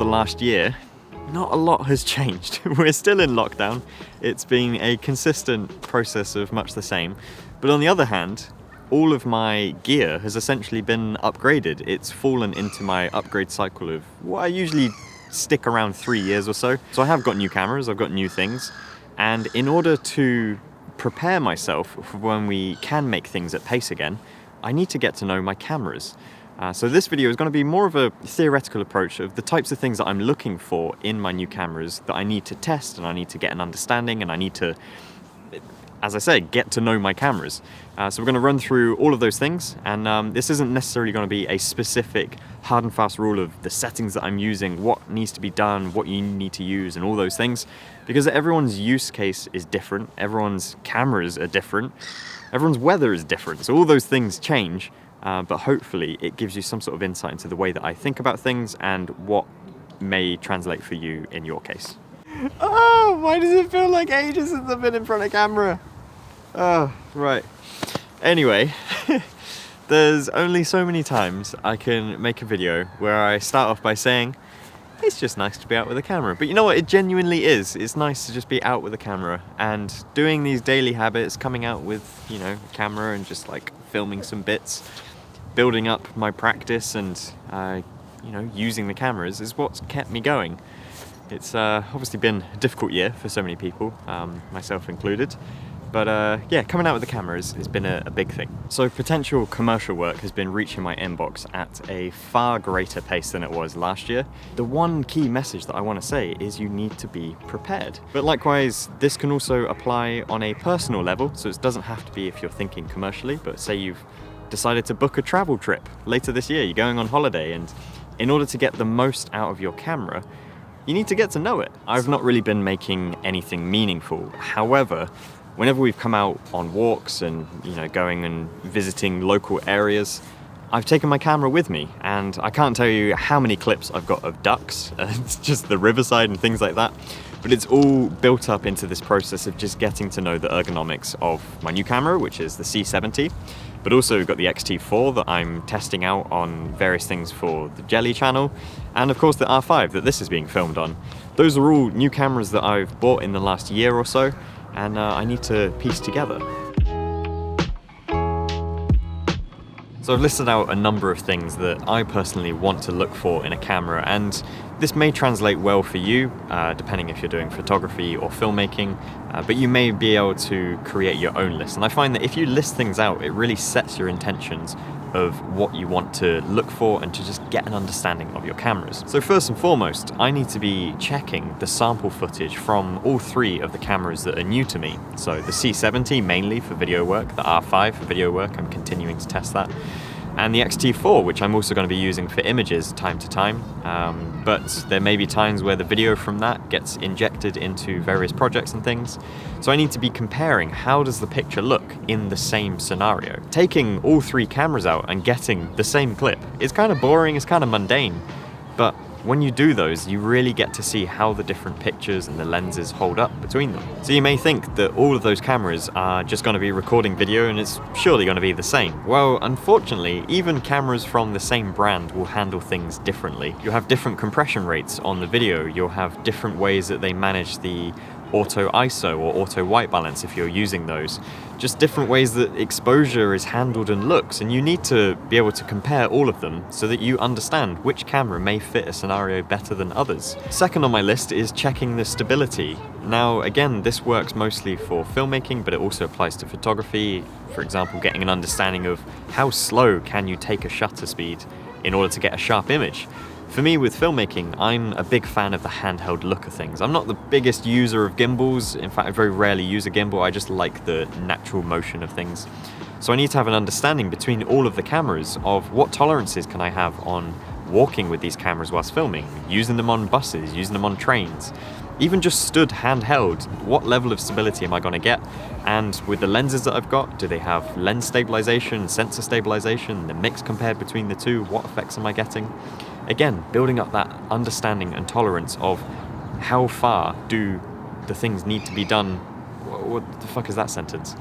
the last year, not a lot has changed. We're still in lockdown. It's been a consistent process of much the same. But on the other hand, all of my gear has essentially been upgraded. It's fallen into my upgrade cycle of what I usually stick around 3 years or so. So I have got new cameras, I've got new things. And in order to prepare myself for when we can make things at pace again, I need to get to know my cameras. So this video is going to be more of a theoretical approach of the types of things that I'm looking for in my new cameras that I need to test and I need to get an understanding and I need to, as I say, get to know my cameras. So we're going to run through all of those things, and this isn't necessarily going to be a specific hard and fast rule of the settings that I'm using, what needs to be done, what you need to use, and all those things, because everyone's use case is different, everyone's cameras are different, everyone's weather is different, so all those things change, but hopefully it gives you some sort of insight into the way that I think about things and what may translate for you in your case. Oh, why does it feel like ages since I've been in front of camera? Oh, right. Anyway, there's only so many times I can make a video where I start off by saying, it's just nice to be out with a camera. But you know what, it genuinely is. It's nice to just be out with a camera and doing these daily habits, coming out with, you know, a camera and just like filming some bits, building up my practice and, you know, using the cameras is what's kept me going. It's obviously been a difficult year for so many people, myself included. But yeah, coming out with the cameras has been a big thing. So potential commercial work has been reaching my inbox at a far greater pace than it was last year. The one key message that I want to say is you need to be prepared. But likewise, this can also apply on a personal level. So it doesn't have to be if you're thinking commercially, but say you've decided to book a travel trip later this year, you're going on holiday, and in order to get the most out of your camera, you need to get to know it. I've not really been making anything meaningful. However, whenever we've come out on walks and, you know, going and visiting local areas, I've taken my camera with me, and I can't tell you how many clips I've got of ducks, it's just the riverside and things like that, but it's all built up into this process of just getting to know the ergonomics of my new camera, which is the C70, but also we've got the X-T4 that I'm testing out on various things for the Jelly channel, and of course the R5 that this is being filmed on. Those are all new cameras that I've bought in the last year or so, and I need to piece together. So I've listed out a number of things that I personally want to look for in a camera, and this may translate well for you, depending if you're doing photography or filmmaking, but you may be able to create your own list. And I find that if you list things out, it really sets your intentions of what you want to look for and to just get an understanding of your cameras. So first and foremost, I need to be checking the sample footage from all three of the cameras that are new to me. So the C70 mainly for video work, the R5 for video work, I'm continuing to test that, and the X-T4, which I'm also going to be using for images time to time, but there may be times where the video from that gets injected into various projects and things. So I need to be comparing how does the picture look in the same scenario. Taking all three cameras out and getting the same clip is kind of boring, it's kind of mundane, but when you do those, you really get to see how the different pictures and the lenses hold up between them. So you may think that all of those cameras are just going to be recording video and it's surely going to be the same. Well, unfortunately, even cameras from the same brand will handle things differently. You'll have different compression rates on the video, you'll have different ways that they manage the auto ISO or auto white balance if you're using those. Just different ways that exposure is handled and looks, and you need to be able to compare all of them so that you understand which camera may fit a scenario better than others. Second on my list is checking the stability. Now again, this works mostly for filmmaking, but it also applies to photography. For example, getting an understanding of how slow can you take a shutter speed in order to get a sharp image. For me, with filmmaking, I'm a big fan of the handheld look of things. I'm not the biggest user of gimbals. In fact, I very rarely use a gimbal. I just like the natural motion of things. So I need to have an understanding between all of the cameras of what tolerances can I have on walking with these cameras whilst filming, using them on buses, using them on trains, even just stood handheld, what level of stability am I going to get? And with the lenses that I've got, do they have lens stabilization, sensor stabilization, the mix compared between the two, what effects am I getting? Again, building up that understanding and tolerance of how far do the things need to be done. What the fuck is that sentence?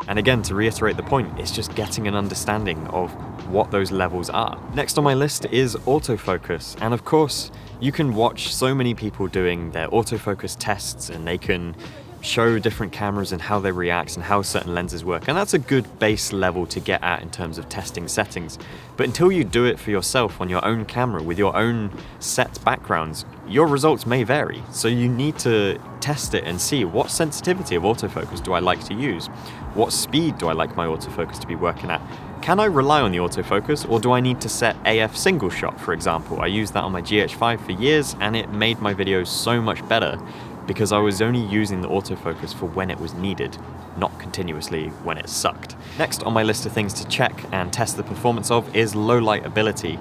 And again, to reiterate the point, it's just getting an understanding of what those levels are. Next on my list is autofocus. And of course, you can watch so many people doing their autofocus tests, and they can show different cameras and how they react and how certain lenses work. And that's a good base level to get at in terms of testing settings. But until you do it for yourself on your own camera with your own set backgrounds, your results may vary. So you need to test it and see what sensitivity of autofocus do I like to use? What speed do I like my autofocus to be working at? Can I rely on the autofocus, or do I need to set AF single shot, for example? I used that on my GH5 for years, and it made my videos so much better because I was only using the autofocus for when it was needed, not continuously when it sucked. Next on my list of things to check and test the performance of is low light ability.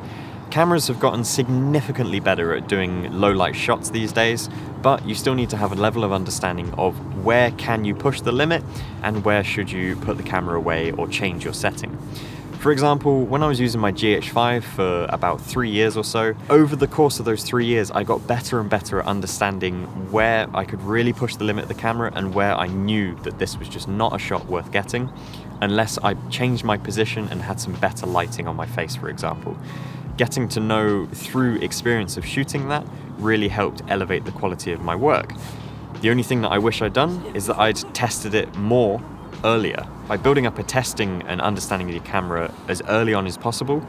Cameras have gotten significantly better at doing low light shots these days, but you still need to have a level of understanding of where can you push the limit and where should you put the camera away or change your setting. For example, when I was using my GH5 for about 3 years or so, over the course of those 3 years, I got better and better at understanding where I could really push the limit of the camera and where I knew that this was just not a shot worth getting, unless I changed my position and had some better lighting on my face, for example. Getting to know through experience of shooting that really helped elevate the quality of my work. The only thing that I wish I'd done is that I'd tested it more earlier. By building up a testing and understanding of your camera as early on as possible,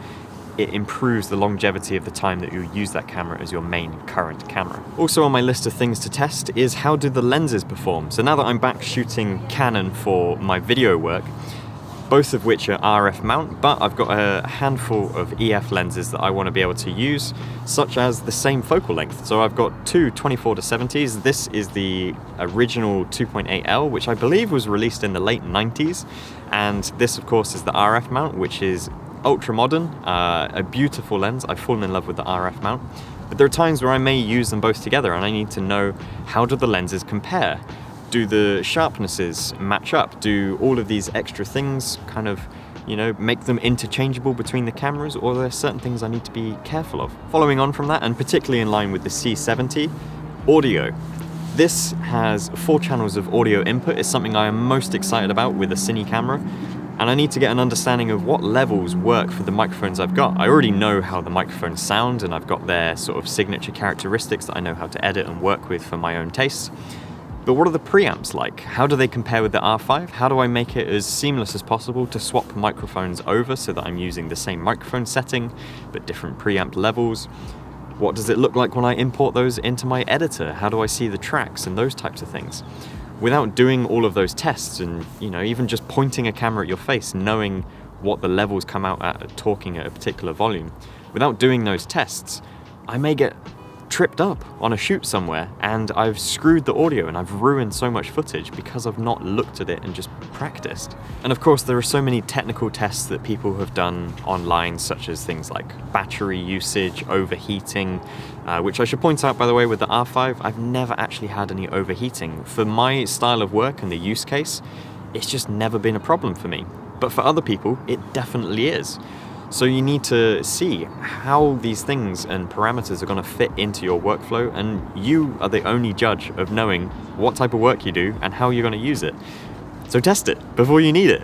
it improves the longevity of the time that you use that camera as your main current camera. Also on my list of things to test is how do the lenses perform. So now that I'm back shooting Canon for my video work, both of which are RF mount, but I've got a handful of EF lenses that I want to be able to use, such as the same focal length. So I've got two 24-70s. This is the original 2.8L, which I believe was released in the late 90s. And this, of course, is the RF mount, which is ultra modern, a beautiful lens. I've fallen in love with the RF mount. But there are times where I may use them both together, and I need to know, how do the lenses compare? Do the sharpnesses match up? Do all of these extra things kind of, make them interchangeable between the cameras, or are there certain things I need to be careful of? Following on from that, and particularly in line with the C70, audio. This has 4 channels of audio input. It's something I am most excited about with a cine camera, and I need to get an understanding of what levels work for the microphones I've got. I already know how the microphones sound, and I've got their sort of signature characteristics that I know how to edit and work with for my own tastes. But what are the preamps like? How do they compare with the R5? How do I make it as seamless as possible to swap microphones over so that I'm using the same microphone setting, but different preamp levels? What does it look like when I import those into my editor? How do I see the tracks and those types of things? Without doing all of those tests and, even just pointing a camera at your face, knowing what the levels come out at talking at a particular volume, without doing those tests, I may get tripped up on a shoot somewhere and I've screwed the audio and I've ruined so much footage because I've not looked at it and just practiced. And of course there are so many technical tests that people have done online, such as things like battery usage, overheating, which I should point out, by the way, with the R5, I've never actually had any overheating. For my style of work and the use case, it's just never been a problem for me. But for other people, it definitely is. So you need to see how these things and parameters are going to fit into your workflow, and you are the only judge of knowing what type of work you do and how you're going to use it. So test it before you need it.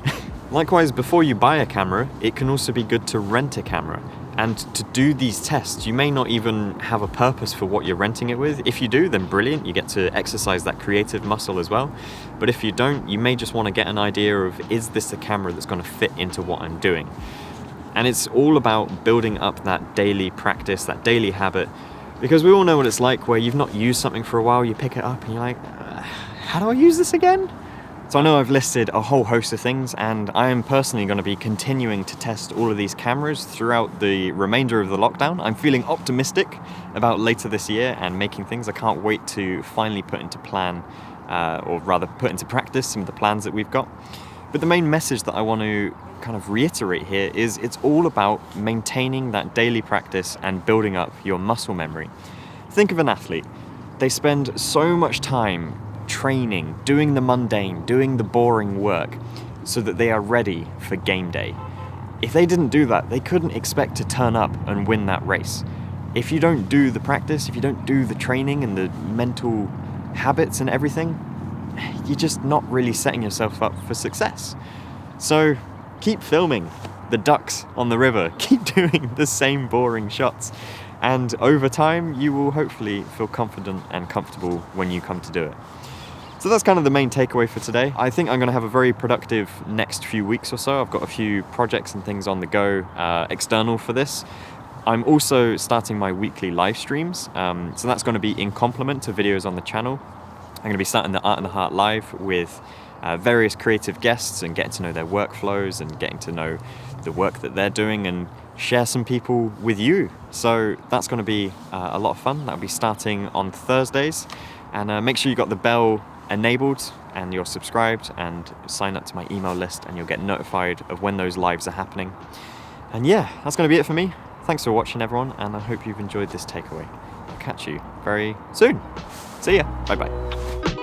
Likewise, before you buy a camera, it can also be good to rent a camera. And to do these tests, you may not even have a purpose for what you're renting it with. If you do, then brilliant, you get to exercise that creative muscle as well. But if you don't, you may just want to get an idea of, is this a camera that's going to fit into what I'm doing? And it's all about building up that daily practice, that daily habit, because we all know what it's like where you've not used something for a while, you pick it up and you're like, how do I use this again? So I know I've listed a whole host of things, and I am personally going to be continuing to test all of these cameras throughout the remainder of the lockdown. I'm feeling optimistic about later this year and making things. I can't wait to finally put into practice some of the plans that we've got. But the main message that I want to kind of reiterate here is it's all about maintaining that daily practice and building up your muscle memory. Think of an athlete. They spend so much time training, doing the mundane, doing the boring work so that they are ready for game day. If they didn't do that, they couldn't expect to turn up and win that race. If you don't do the practice, if you don't do the training and the mental habits and everything, you're just not really setting yourself up for success. So keep filming the ducks on the river, keep doing the same boring shots, and over time you will hopefully feel confident and comfortable when you come to do it. So that's kind of the main takeaway for today. I think I'm going to have a very productive next few weeks or so. I've got a few projects and things on the go external for this. I'm also starting my weekly live streams, so that's going to be in complement to videos on the channel. I'm going to be starting the Art and the Heart live with various creative guests and getting to know their workflows and getting to know the work that they're doing and share some people with you. So that's going to be a lot of fun. That'll be starting on Thursdays, and make sure you got the bell enabled and you're subscribed and sign up to my email list, and you'll get notified of when those lives are happening. And yeah, that's going to be it for me. Thanks for watching, everyone, and I hope you've enjoyed this takeaway. I'll catch you very soon. See ya. Bye bye.